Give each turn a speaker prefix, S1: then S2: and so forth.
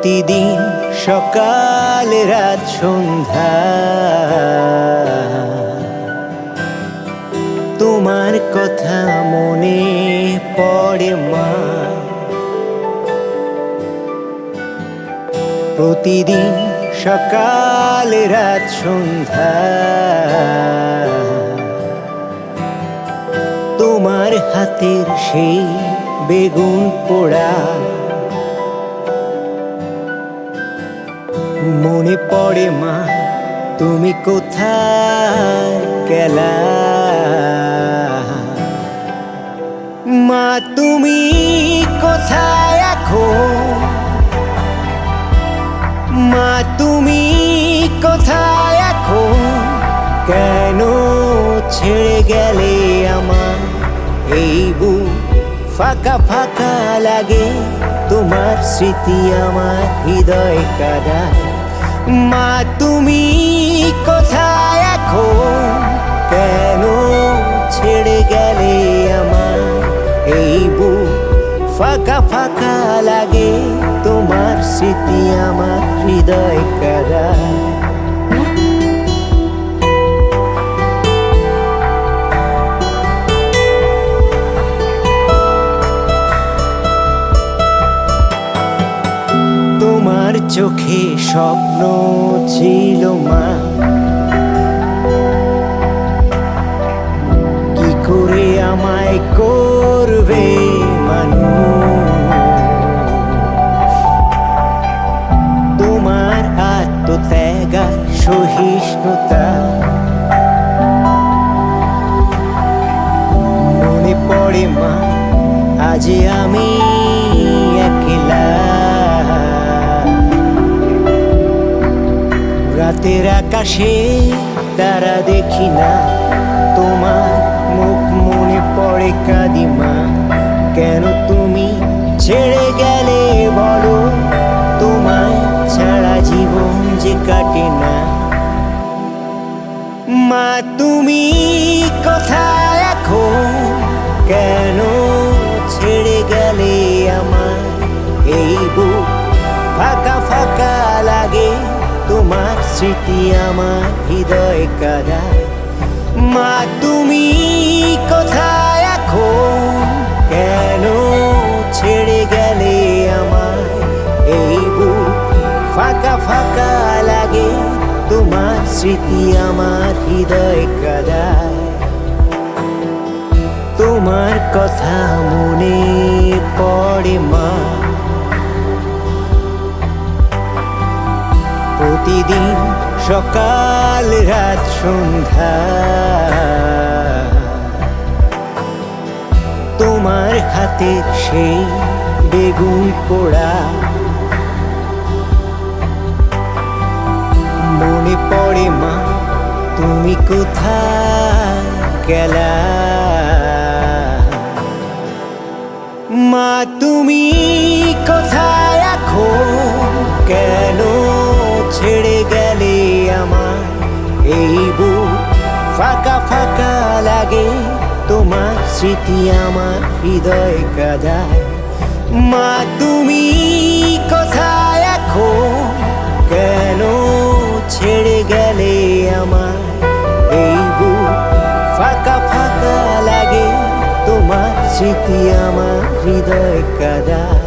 S1: প্রতিদিন সকাল রাত সন্ধ্যা তোমার কথা মনে পড়ে মা। প্রতিদিন সকাল রাত সন্ধ্যা তোমার হাতের সেই বেগুন পোড়া মনে পড়ে মা। তুমি কোথায় গেলা মা? তুমি কোথায় এখন মা? তুমি কোথায় এখন? কেন ছেড়ে গেলে আমার এই বুক ফাঁকা ফাঁকা লাগে? তোমার স্মৃতি আমার হৃদয় কাঁদায়। মা তুমি কোথায় এখন? কেন ছেড়ে গেলে আমার এই বুক ফাঁকা ফাঁকা লাগে? তোমার স্মৃতি আমার হৃদয় কাঁদায়। তোমার চোখে স্বপ্ন ছিল মা, কি করে আমায় করবে মানুষ? তোমার আত্মত্যাগ আর সহিষ্ণুতা মনে পড়ে মা। আজ আমি একলা, রাতের আকাশে তারা দেখি না, তোমার মুখ মনে পড়ে কাঁদি মা। কেন তুমি ছেড়ে গেলে বলো? তোমায় ছাড়া জীবন যে কাটে না। মা তুমি কোথায় এখন? কেন ছেড়ে গেলে আমার এই বুক ফাঁকা ফাঁকা লাগে? তোমার স্মৃতি আমার হৃদয় কাঁদায়। মা তুমি কোথায় এখন? কেন ছেড়ে গেলে আমার এই বুক ফাঁকা ফাঁকা লাগে? তোমার স্মৃতি আমার হৃদয় কাঁদায়। তোমার কথা মনে পড়ে মা। প্রতিদিন সকাল রাত সন্ধ্যা তোমার হাতের সেই বেগুন পোড়া মনে পড়ে মা। তুমি কোথায় গেলা মা? তুমি কোথায় এখন? কেন ছেড়ে গেলে আমার এই বুক ফাঁকা ফাঁকা লাগে? তোমার স্মৃতি আমার হৃদয় কাঁদায়। মা তুমি কোথায় এখন? কেন ছেড়ে গেলে আমার এই বুক ফাঁকা ফাঁকা লাগে? তোমার স্মৃতি আমার হৃদয় কাঁদায়।